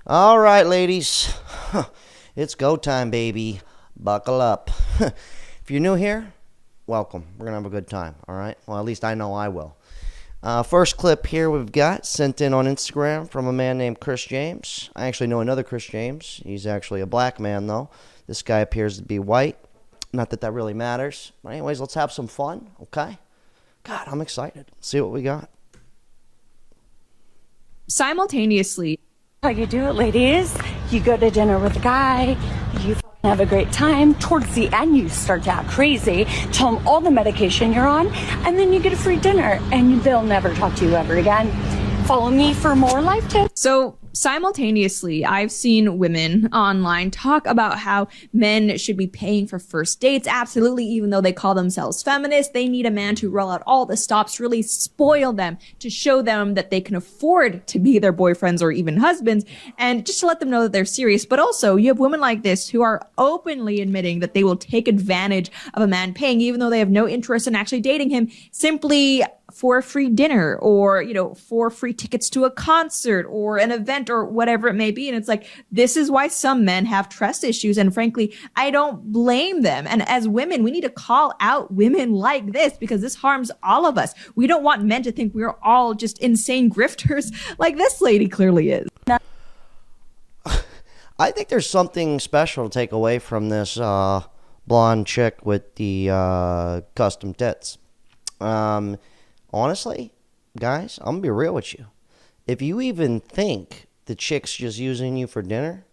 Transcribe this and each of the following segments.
All right, ladies. It's go time, baby. Buckle up. If you're new here, welcome. We're going to have a good time, all right? Well, at least I know I will. First clip here we've got sent in on Instagram from a man named Chris James. I actually know another Chris James. He's actually a black man, though. This guy appears to be white. Not that that really matters. But anyways, let's have some fun, okay? God, I'm excited. Let's see what we got. Simultaneously, How you do it, ladies. You go to dinner with a guy, you have a great time. Towards the end, you start to act crazy, tell them all the medication you're on, and then you get a free dinner, and they'll never talk to you ever again. Follow me for more life tips. So simultaneously, I've seen women online talk about how men should be paying for first dates. Absolutely, even though they call themselves feminists, they need a man to roll out all the stops, really spoil them, to show them that they can afford to be their boyfriends or even husbands, and just to let them know that they're serious. But also, you have women like this who are openly admitting that they will take advantage of a man paying, even though they have no interest in actually dating him, simply for a free dinner or, for free tickets to a concert or an event or whatever it may be. And it's like, this is why some men have trust issues. And frankly, I don't blame them. And as women, we need to call out women like this because this harms all of us. We don't want men to think we're all just insane grifters like this lady clearly is. I think there's something special to take away from this blonde chick with the custom tits. Honestly, guys, I'm going to be real with you. If you even think the chick's just using you for dinner,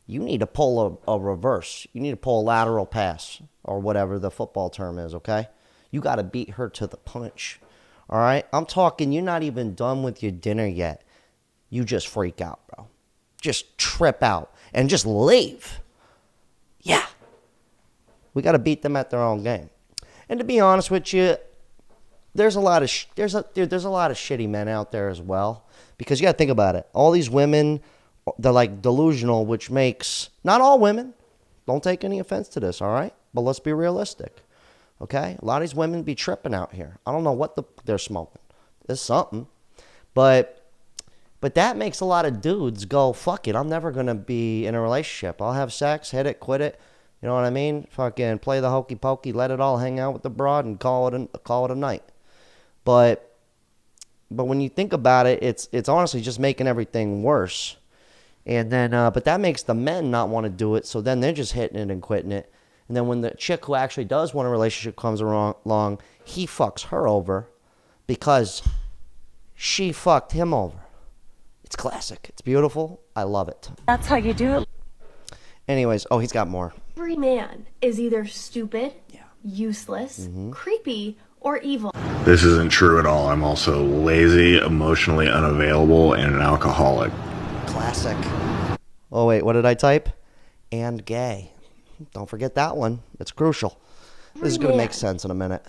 you need to pull a reverse. You need to pull a lateral pass or whatever the football term is, okay? You got to beat her to the punch, all right? I'm talking you're not even done with your dinner yet. You just freak out, bro. Just trip out and just leave. Yeah. We got to beat them at their own game. And to be honest with you, there's a lot of shitty men out there as well, because you got to think about it. All these women, they're like delusional, which makes not all women. Don't take any offense to this, all right? But let's be realistic, okay? A lot of these women be tripping out here. I don't know what they're smoking. It's something, but that makes a lot of dudes go, fuck it. I'm never gonna be in a relationship. I'll have sex, hit it, quit it. You know what I mean? Fucking play the hokey pokey, let it all hang out with the broad, and call it a night. But when you think about it, it's honestly just making everything worse. And then, but that makes the men not want to do it. So then they're just hitting it and quitting it. And then when the chick who actually does want a relationship comes along, he fucks her over because she fucked him over. It's classic. It's beautiful. I love it. That's how you do it. Anyways, he's got more. Every man is either stupid, useless, creepy, or evil. This isn't true at all. I'm also lazy, emotionally unavailable, and an alcoholic. Classic. Oh, wait, what did I type? And gay. Don't forget that one. It's crucial. This is going to make sense in a minute.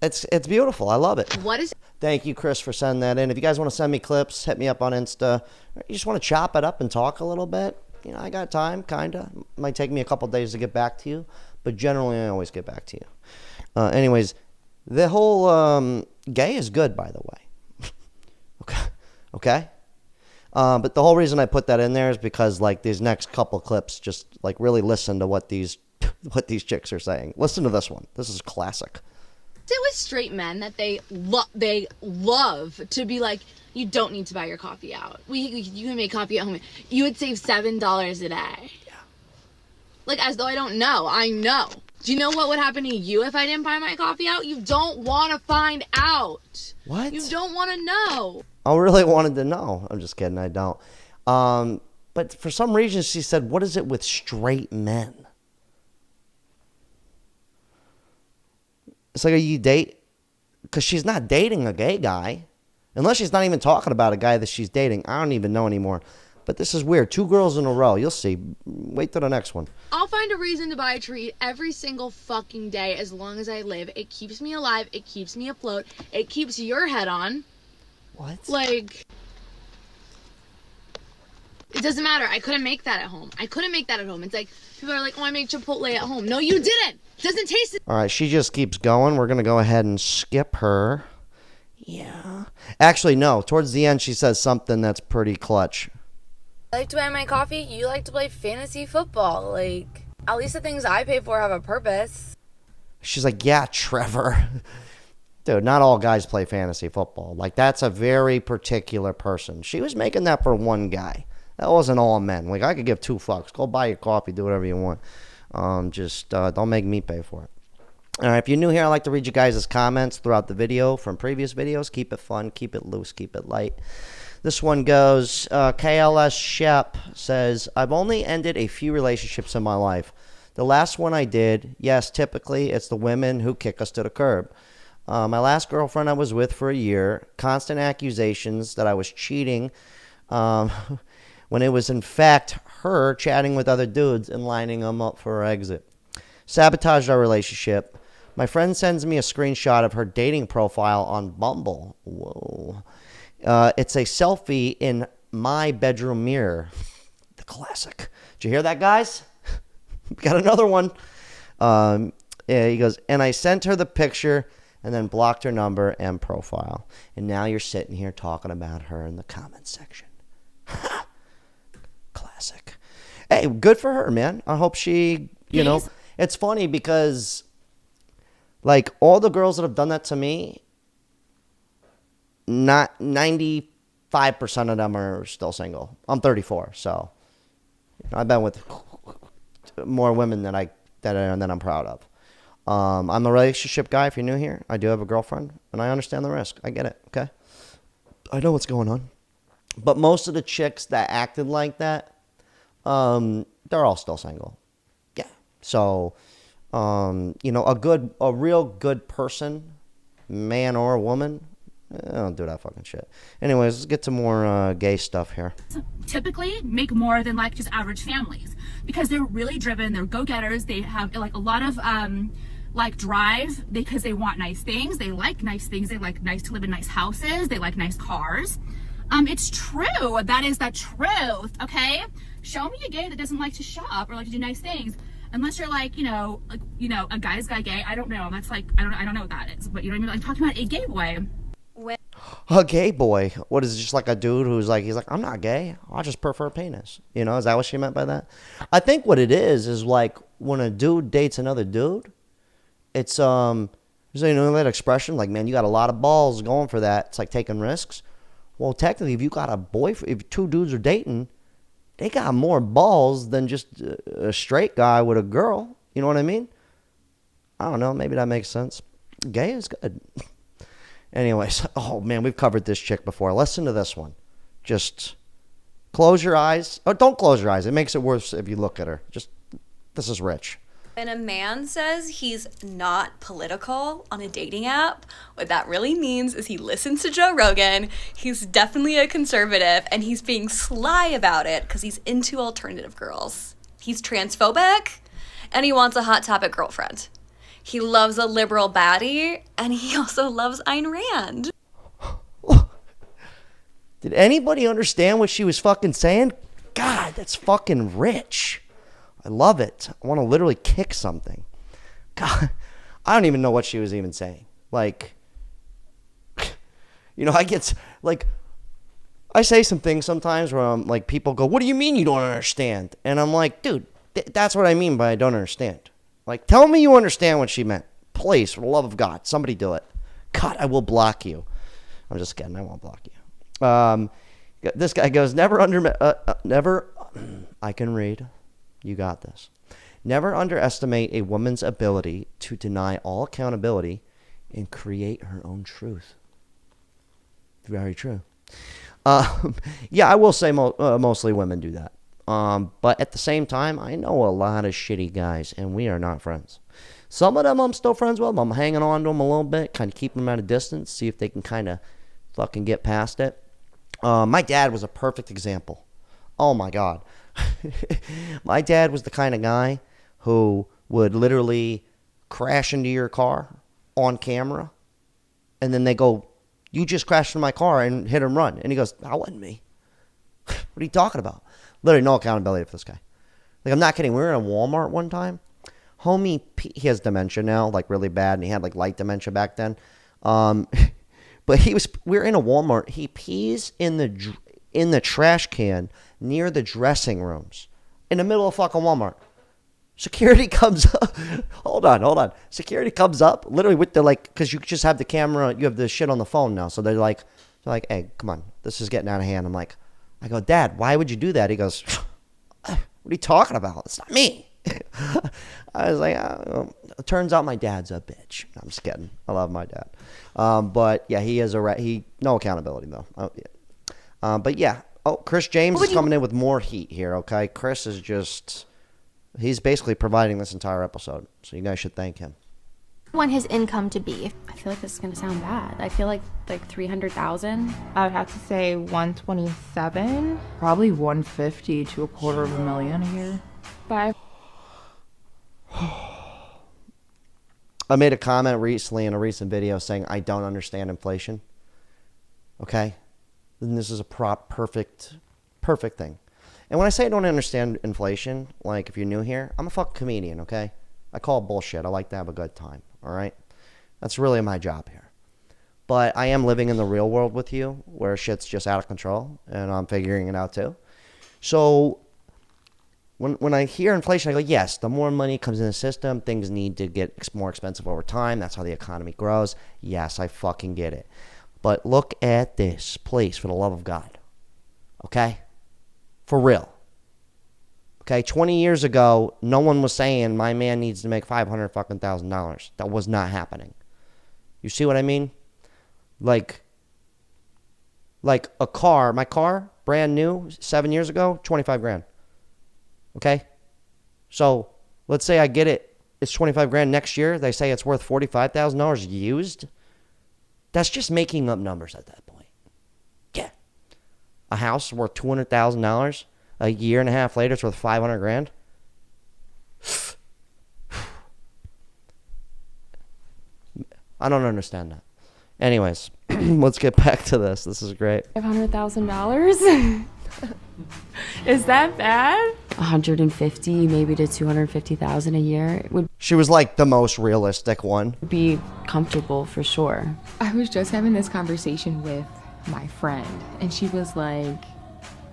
It's beautiful. I love it. What is... Thank you, Chris, for sending that in. If you guys want to send me clips, hit me up on Insta. You just want to chop it up and talk a little bit. I got time, kind of. Might take me a couple days to get back to you, but generally I always get back to you. Anyways, the whole gay is good, by the way. Okay? But the whole reason I put that in there is because, like, these next couple clips, just, like, really listen to what these chicks are saying. Listen to this one. This is classic. It with straight men that they love to be like, you don't need to buy your coffee out. You can make coffee at home. You would save $7 a day. Yeah. Like, as though I don't know. I know. Do you know what would happen to you if I didn't buy my coffee out? You don't want to find out. What? You don't want to know. I really wanted to know. I'm just kidding. I don't. But for some reason, she said, what is it with straight men? It's like, you date? Because she's not dating a gay guy. Unless she's not even talking about a guy that she's dating. I don't even know anymore. But this is weird. 2 girls in a row. You'll see. Wait till the next one. I'll find a reason to buy a treat every single fucking day as long as I live. It keeps me alive. It keeps me afloat. It keeps your head on. What? Like, it doesn't matter. I couldn't make that at home. It's like, people are like, I make Chipotle at home. No, you didn't. It doesn't taste it. All right, she just keeps going. We're going to go ahead and skip her. Yeah. Actually, no. Towards the end, she says something that's pretty clutch. I like to buy my coffee. You like to play fantasy football. Like, at least the things I pay for have a purpose. She's like, yeah, Trevor. Dude, not all guys play fantasy football. Like, that's a very particular person. She was making that for one guy. That wasn't all men. Like, I could give two fucks. Go buy your coffee. Do whatever you want. Just don't make me pay for it. All right, if you're new here, I like to read you guys' comments throughout the video from previous videos. Keep it fun. Keep it loose. Keep it light. This one goes, KLS Shep says, I've only ended a few relationships in my life. The last one I did, yes, typically it's the women who kick us to the curb. My last girlfriend I was with for a year, constant accusations that I was cheating when it was in fact her chatting with other dudes and lining them up for her exit. Sabotaged our relationship. My friend sends me a screenshot of her dating profile on Bumble. Whoa. It's a selfie in my bedroom mirror. The classic. Did you hear that, guys? Got another one. Yeah, he goes, and I sent her the picture and then blocked her number and profile. And now you're sitting here talking about her in the comments section. Classic. Hey, good for her, man. I hope she, you know, it's funny because, like, all the girls that have done that to me, not 95% of them are still single. I'm 34, so I've been with more women than I'm proud of. I'm a relationship guy. If you're new here, I do have a girlfriend, and I understand the risk. I get it. Okay, I know what's going on. But most of the chicks that acted like that, they're all still single. Yeah. So, you know, a real good person, man or woman. I don't do that fucking shit. Anyways, let's get to more gay stuff here. Typically make more than like just average families because they're really driven. They're go-getters. They have like a lot of like drive because they want nice things. They like nice things. They like to live in nice houses. They like nice cars. It's true. That is the truth. Okay. Show me a gay that doesn't like to shop or like to do nice things. Unless you're like, a guy's guy gay. I don't know. That's like, I don't know what that is. But you know what I mean? Like, I'm talking about a gay boy. A gay boy? What is it, just like a dude who's like, he's like, I'm not gay. I just prefer penis. You know, is that what she meant by that? I think what it is like when a dude dates another dude, it's, you know that expression? Like, man, you got a lot of balls going for that. It's like taking risks. Well, technically, if you got a boyfriend, if two dudes are dating, they got more balls than just a straight guy with a girl. You know what I mean? I don't know. Maybe that makes sense. Gay is good. Anyways, oh man, we've covered this chick before. Listen to this one. Just close your eyes. Oh, don't close your eyes. It makes it worse if you look at her. Just, this is rich. When a man says he's not political on a dating app, what that really means is he listens to Joe Rogan, he's definitely a conservative, and he's being sly about it because he's into alternative girls. He's transphobic, and he wants a Hot Topic girlfriend. He loves a liberal baddie, and he also loves Ayn Rand. Did anybody understand what she was fucking saying? God, that's fucking rich. I love it. I want to literally kick something. God, I don't even know what she was even saying. Like, you know, I get, like, I say some things sometimes where I'm like, people go, what do you mean you don't understand? And I'm like, dude, that's what I mean by I don't understand. Like, tell me you understand what she meant. Please, for the love of God, somebody do it. God, I will block you. I'm just kidding. I won't block you. This guy goes, never, I can read. You got this. Never underestimate a woman's ability to deny all accountability and create her own truth. Very true. Yeah, I will say mostly women do that. But at the same time, I know a lot of shitty guys, and we are not friends. Some of them I'm still friends with. I'm hanging on to them a little bit, kind of keeping them at a distance, see if they can kind of fucking get past it. My dad was a perfect example. Oh, my God. My dad was the kind of guy who would literally crash into your car on camera, and then they go, you just crashed into my car and hit and run. And he goes, that wasn't me. What are you talking about? Literally no accountability for this guy. Like, I'm not kidding. We were in a Walmart one time. Homie, he has dementia now, like really bad, and he had like light dementia back then. But we were in a Walmart. He pees in the in the trash can near the dressing rooms in the middle of fucking Walmart. Security comes up. Hold on. Security comes up literally with the because you just have the camera, you have the shit on the phone now. So they're like, hey, come on, this is getting out of hand. I go, Dad, why would you do that? He goes, what are you talking about? It's not me. I was like, it turns out my dad's a bitch. I'm just kidding. I love my dad. But yeah, he is no accountability though. But yeah. Oh, Chris James is coming in with more heat here. Okay. Chris is he's basically providing this entire episode. So you guys should thank him. Want his income to be? I feel like this is gonna sound bad. I feel like 300,000. I would have to say 127. Probably 150 to $250,000 a year. But I made a comment recently in a recent video saying I don't understand inflation. Okay? Then this is a perfect thing. And when I say I don't understand inflation, like if you're new here, I'm a fucking comedian, okay? I call it bullshit. I like to have a good time, all right? That's really my job here. But I am living in the real world with you where shit's just out of control and I'm figuring it out too. So when I hear inflation, I go, yes, the more money comes in the system, things need to get more expensive over time. That's how the economy grows. Yes, I fucking get it. But look at this, please, for the love of God. Okay? For real. Okay, 20 years ago, no one was saying my man needs to make $500,000. That was not happening. You see what I mean? Like a car, my car, brand new, 7 years ago, 25 grand. Okay? So, let's say I get it, it's 25 grand next year. They say it's worth $45,000 used. That's just making up numbers at that point. Yeah. A house worth $200,000. A year and a half later, it's worth 500 grand. I don't understand that. Anyways, let's get back to this. This is great. $500,000? Is that bad? 150, maybe to 250,000 a year would She was like the most realistic one. be comfortable for sure. I was just having this conversation with my friend, and she was like,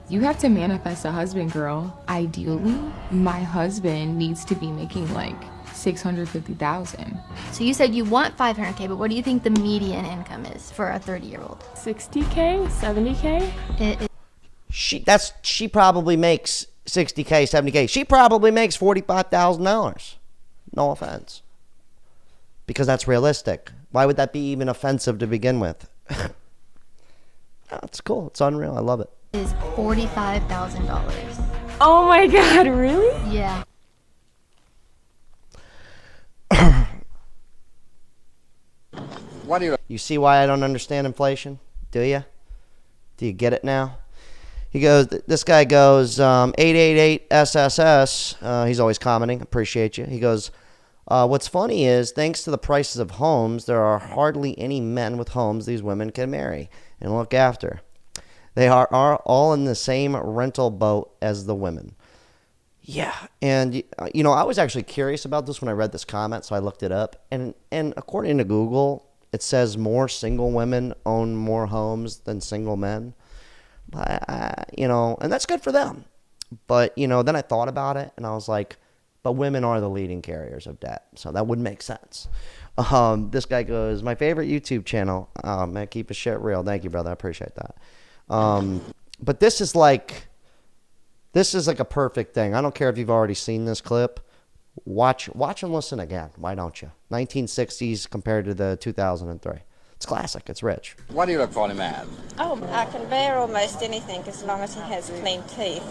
you have to manifest a husband, girl. Ideally, my husband needs to be making like 650,000. So you said you want 500K, but what do you think the median income is for a 30-year-old? 60K? 70K? She probably makes 60K, 70K. She probably makes $45,000. No offense. Because that's realistic. Why would that be even offensive to begin with? It's cool. It's unreal. I love it. Is $45,000. Oh my God, really? Yeah. You see why I don't understand inflation? Do you? Do you get it now? This guy goes, 888-SSS. He's always commenting. Appreciate you. He goes, what's funny is, thanks to the prices of homes, there are hardly any men with homes these women can marry and look after. They are all in the same rental boat as the women. Yeah, and I was actually curious about this when I read this comment, so I looked it up. And according to Google, it says more single women own more homes than single men. But, and that's good for them. But, then I thought about it, and I was like, but women are the leading carriers of debt, so that would make sense. This guy goes, my favorite YouTube channel. Oh, man, keep his shit real. Thank you, brother. I appreciate that. But this is like a perfect thing. I don't care if you've already seen this clip. Watch and listen again. Why don't you? 1960s compared to the 2003. It's classic. It's rich. What do you look for in a man? Oh, I can bear almost anything as long as he has clean teeth.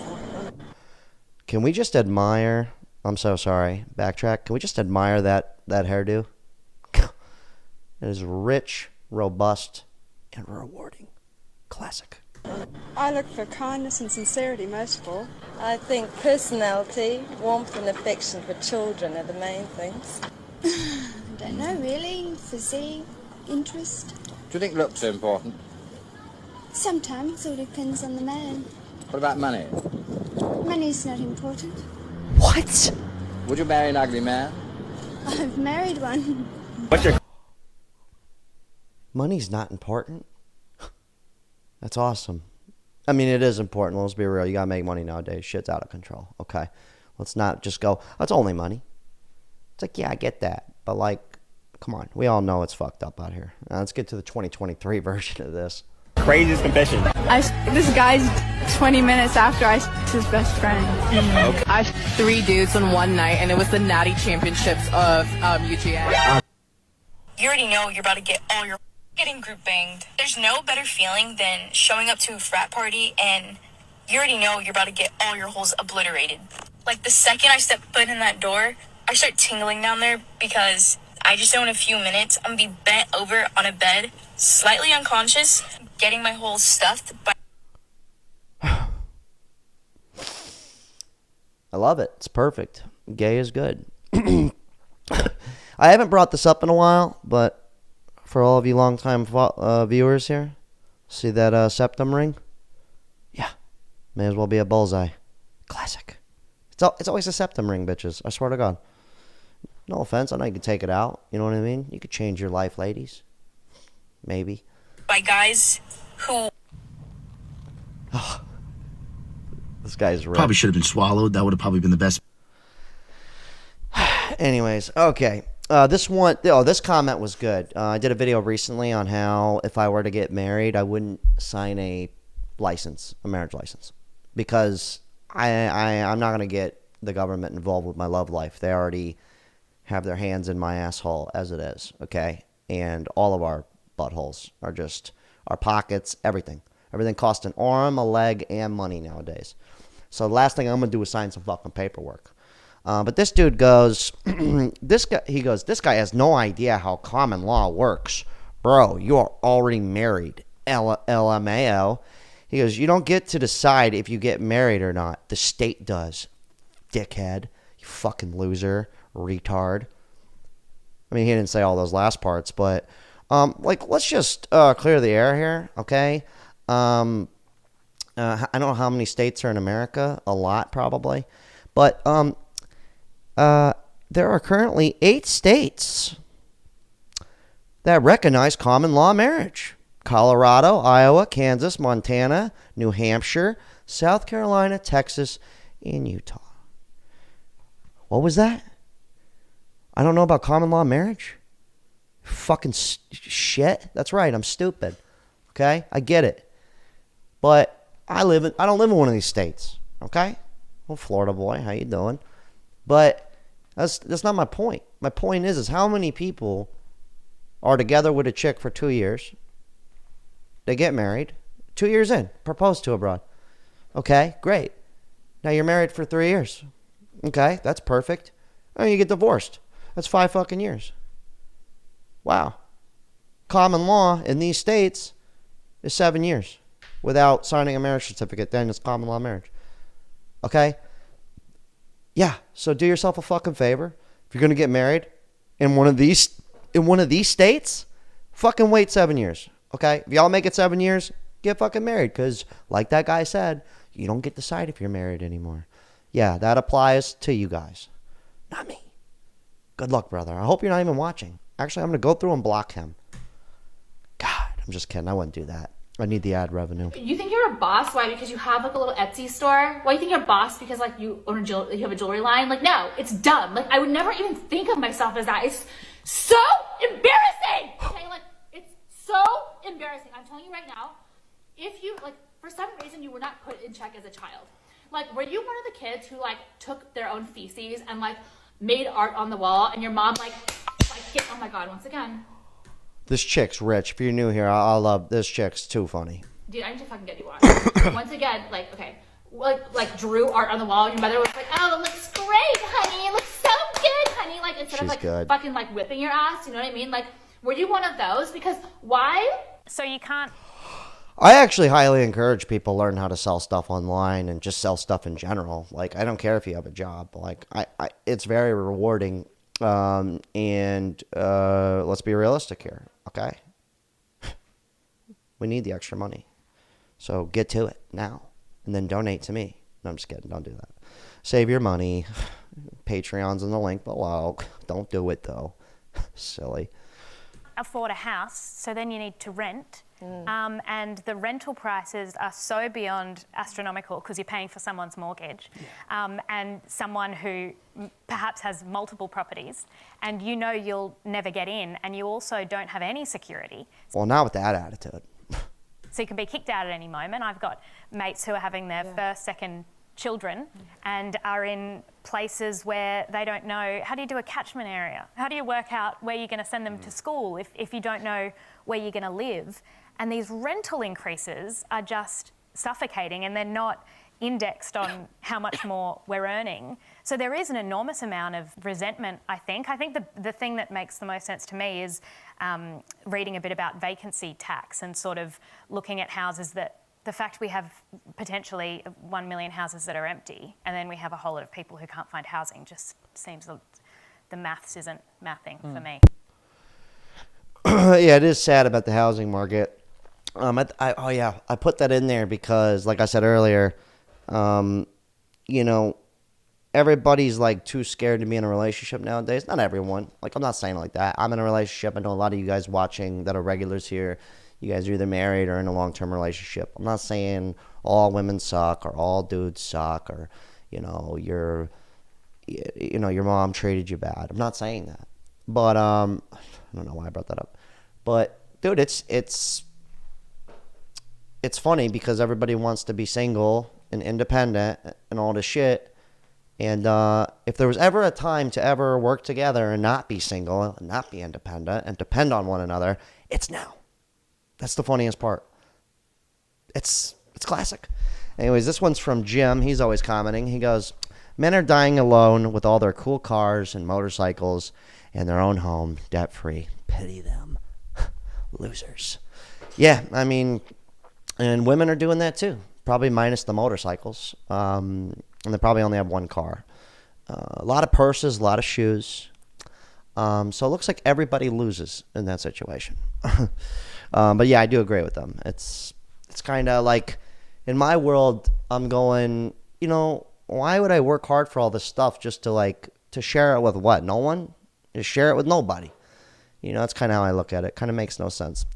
Can we just admire... I'm so sorry. Backtrack. Can we just admire that hairdo? It is rich, robust, and rewarding. Classic. I look for kindness and sincerity most of all. I think personality, warmth and affection for children are the main things. I don't know really. Physique, interest. Do you think looks are important? Sometimes, all depends on the man. What about money? Money's not important. What? Would you marry an ugly man? I've married one. Money's not important? That's awesome. I mean, it is important. Let's be real. You gotta make money nowadays. Shit's out of control. Okay, let's not just go, that's only money. It's like, yeah, I get that, but like, come on. We all know it's fucked up out here. Now, let's get to the 2023 version of this. Craziest confession. This guy's 20 minutes after I his best friend. Okay. I 3 dudes on one night, and it was the Natty Championships of UGA. You already know you're about to get all your getting group banged. There's no better feeling than showing up to a frat party and you already know you're about to get all your holes obliterated. Like the second I step foot in that door, I start tingling down there because I just know in a few minutes I'm gonna be bent over on a bed, slightly unconscious, getting my holes stuffed by. I love it. It's perfect. Gay is good. I haven't brought this up in a while, but for all of you longtime viewers here, see that septum ring? Yeah. May as well be a bullseye. Classic. It's always a septum ring, bitches. I swear to God. No offense. I know you can take it out. You know what I mean? You could change your life, ladies. Maybe. By guys who. Oh, this guy's rich. Probably should have been swallowed. That would have probably been the best. Anyways, okay. This comment was good. I did a video recently on how if I were to get married, I wouldn't sign a marriage license, because I'm not going to get the government involved with my love life. They already have their hands in my asshole as it is, okay? And all of our buttholes are just our pockets, everything. Everything costs an arm, a leg, and money nowadays. So the last thing I'm going to do is sign some fucking paperwork. But this dude goes, this guy has no idea how common law works. Bro, you are already married. LMAO. He goes, you don't get to decide if you get married or not. The state does. Dickhead. You fucking loser. Retard. I mean, he didn't say all those last parts, but, let's just clear the air here, okay? I don't know how many states are in America. A lot, probably. But, there are currently 8 states that recognize common law marriage. Colorado, Iowa, Kansas, Montana, New Hampshire, South Carolina, Texas, and Utah. What was that? I don't know about common law marriage? Fucking shit. That's right, I'm stupid. Okay? I get it. But I don't live in one of these states. Okay? Well, Florida boy, how you doing? But that's not my point. My point is how many people are together with a chick for 2 years. They get married. 2 years in, propose to abroad. Okay, great. Now you're married for 3 years. Okay, that's perfect. And you get divorced. That's 5 fucking years. Wow. Common law in these states is 7 years without signing a marriage certificate. Then it's common law marriage. Okay? Yeah, so do yourself a fucking favor. If you're going to get married in one of these states, fucking wait 7 years. Okay? If y'all make it 7 years, get fucking married. Because like that guy said, you don't get to decide if you're married anymore. Yeah, that applies to you guys. Not me. Good luck, brother. I hope you're not even watching. Actually, I'm going to go through and block him. God, I'm just kidding. I wouldn't do that. I need the ad revenue. You think you're a boss? Why? Because you have like a little Etsy store? Why do you think you're a boss? Because like you own you have a jewelry line? Like no, it's dumb. Like I would never even think of myself as that. It's so embarrassing. Okay, like it's so embarrassing. I'm telling you right now. If you like, for some reason, you were not put in check as a child. Like, were you one of the kids who like took their own feces and like made art on the wall, and your mom like get? Oh my God! Once again. This chick's rich. If you're new here, I love this chick's too funny. Dude, I need to fucking get you on. Once again, like, okay, like drew art on the wall. Your mother was like, "Oh, it looks great, honey. It looks so good, honey." Like instead of like good. Fucking like whipping your ass, you know what I mean? Like, were you one of those? Because why? So you can't. I actually highly encourage people to learn how to sell stuff online and just sell stuff in general. Like, I don't care if you have a job. Like, it's very rewarding. And let's be realistic here, okay? We need the extra money. So get to it now and then donate to me. No, I'm just kidding. Don't do that. Save your money. Patreon's in the link below. Don't do it, though. Silly. Afford a house, so then you need to rent. And the rental prices are so beyond astronomical because you're paying for someone's mortgage, and someone who perhaps has multiple properties, and you know you'll never get in, and you also don't have any security. Well, not with that attitude. So you can be kicked out at any moment. I've got mates who are having their first, second children and are in places where they don't know, how do you do a catchment area? How do you work out where you're going to send them to school if you don't know where you're going to live? And these rental increases are just suffocating, and they're not indexed on how much more we're earning. So there is an enormous amount of resentment, I think. I think the thing that makes the most sense to me is reading a bit about vacancy tax and sort of looking at houses that, the fact we have potentially 1 million houses that are empty, and then we have a whole lot of people who can't find housing, just seems the maths isn't mathing for me. Yeah, it is sad about the housing market. I put that in there because, like I said earlier, everybody's like too scared to be in a relationship nowadays. Not everyone. Like, I'm not saying like that. I'm in a relationship. I know a lot of you guys watching that are regulars here. You guys are either married or in a long-term relationship. I'm not saying all women suck or all dudes suck or, your mom treated you bad. I'm not saying that. But I don't know why I brought that up. But dude, it's funny because everybody wants to be single and independent and all this shit. And if there was ever a time to ever work together and not be single and not be independent and depend on one another, it's now. That's the funniest part. It's classic. Anyways, this one's from Jim. He's always commenting. He goes, men are dying alone with all their cool cars and motorcycles and their own home, debt-free. Pity them. Losers. Yeah, I mean, and women are doing that too. Probably minus the motorcycles. And they probably only have one car. A lot of purses, a lot of shoes. So it looks like everybody loses in that situation. But yeah, I do agree with them. It's kind of like, in my world, I'm going, why would I work hard for all this stuff just to share it with what? No one? Just share it with nobody. That's kind of how I look at it. Kind of makes no sense.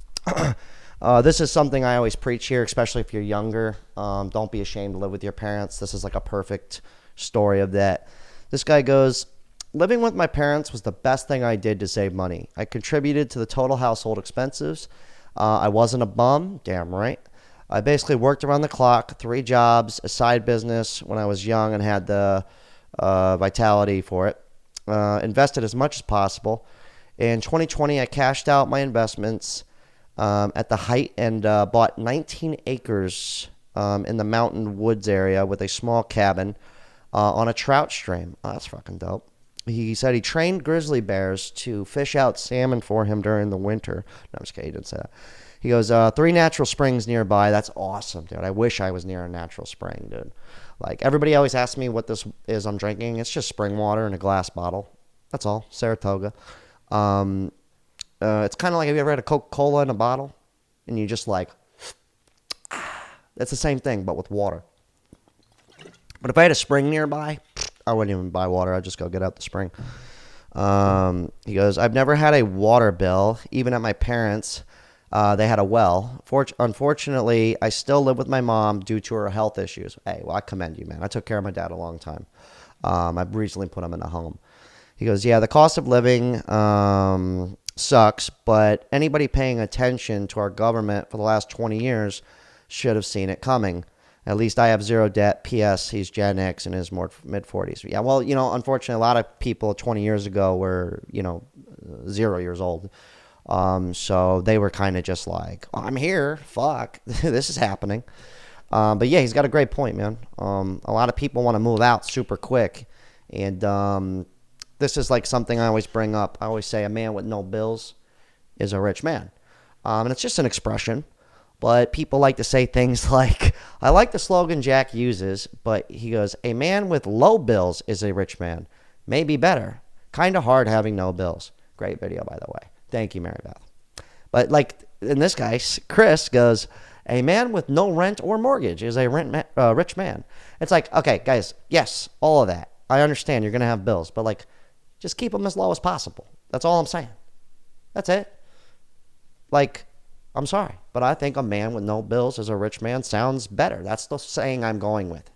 This is something I always preach here, especially if you're younger. Don't be ashamed to live with your parents. This is like a perfect story of that. This guy goes, living with my parents was the best thing I did to save money. I contributed to the total household expenses. I wasn't a bum. Damn right. I basically worked around the clock, 3 jobs, a side business when I was young and had the vitality for it. Invested as much as possible. In 2020, I cashed out my investments at the height and bought 19 acres in the mountain woods area with a small cabin on a trout stream. Oh, that's fucking dope. He said he trained grizzly bears to fish out salmon for him during the winter. No, I'm just kidding. He didn't say that. He goes, 3 natural springs nearby. That's awesome, dude. I wish I was near a natural spring, dude. Like, everybody always asks me what this is I'm drinking. It's just spring water in a glass bottle. That's all. Saratoga. It's kind of like, have you ever had a Coca-Cola in a bottle? And you just like, it's the same thing, but with water. But if I had a spring nearby, I wouldn't even buy water. I'd just go get out the spring. He goes, I've never had a water bill, even at my parents'. They had a well. Unfortunately, I still live with my mom due to her health issues. Hey, well, I commend you, man. I took care of my dad a long time. I've recently put him in a home. He goes, yeah, the cost of living sucks, but anybody paying attention to our government for the last 20 years should have seen it coming. At least I have zero debt. P.S. He's Gen X in his mid-40s. Yeah, well, unfortunately, a lot of people 20 years ago were, 0 years old. So they were kind of just like, oh, I'm here. Fuck. This is happening. But yeah, he's got a great point, man. A lot of people want to move out super quick. And this is like something I always bring up. I always say a man with no bills is a rich man. And it's just an expression. But people like to say things like, I like the slogan Jack uses, but he goes, a man with low bills is a rich man. Maybe better. Kind of hard having no bills. Great video, by the way. Thank you, Mary Beth. But like in this case, Chris goes, a man with no rent or mortgage is a rich man. It's like, okay, guys, yes, all of that. I understand you're going to have bills, but like, just keep them as low as possible. That's all I'm saying. That's it. Like, I'm sorry, but I think a man with no bills is a rich man sounds better. That's the saying I'm going with.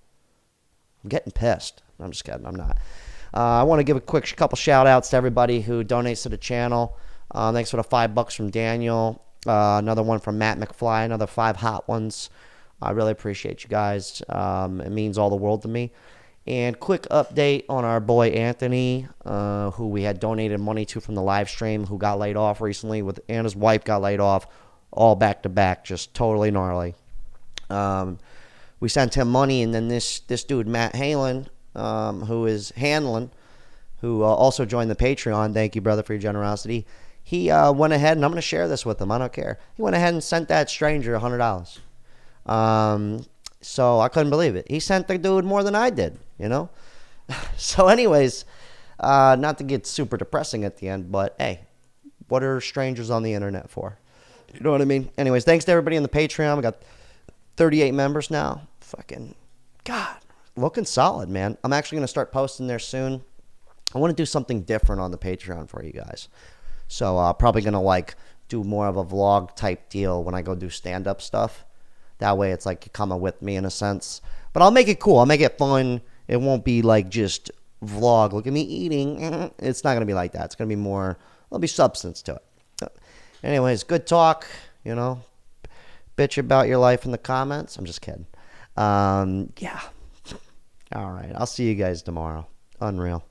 I'm getting pissed. I'm just kidding. I'm not. I want to give a quick couple shout outs to everybody who donates to the channel. Thanks for the $5 from Daniel. Another one from Matt McFly. Another 5 hot ones. I really appreciate you guys. It means all the world to me. And quick update on our boy Anthony, who we had donated money to from the live stream, who got laid off recently, and his wife got laid off, all back to back, just totally gnarly. We sent him money, and then this dude Matt Halen, who is Hanlon, who also joined the Patreon. Thank you, brother, for your generosity. He went ahead, and I'm going to share this with him. I don't care. He went ahead and sent that stranger $100. So I couldn't believe it. He sent the dude more than I did, you know? So anyways, not to get super depressing at the end, but hey, what are strangers on the internet for? You know what I mean? Anyways, thanks to everybody on the Patreon. We got 38 members now. Fucking God, looking solid, man. I'm actually going to start posting there soon. I want to do something different on the Patreon for you guys. So probably going to like do more of a vlog type deal when I go do stand-up stuff. That way it's like you're coming with me in a sense. But I'll make it cool. I'll make it fun. It won't be like just vlog. Look at me eating. It's not going to be like that. It's going to be more, there'll be substance to it. Anyways, good talk. You know, bitch about your life in the comments. I'm just kidding. Yeah. All right. I'll see you guys tomorrow. Unreal.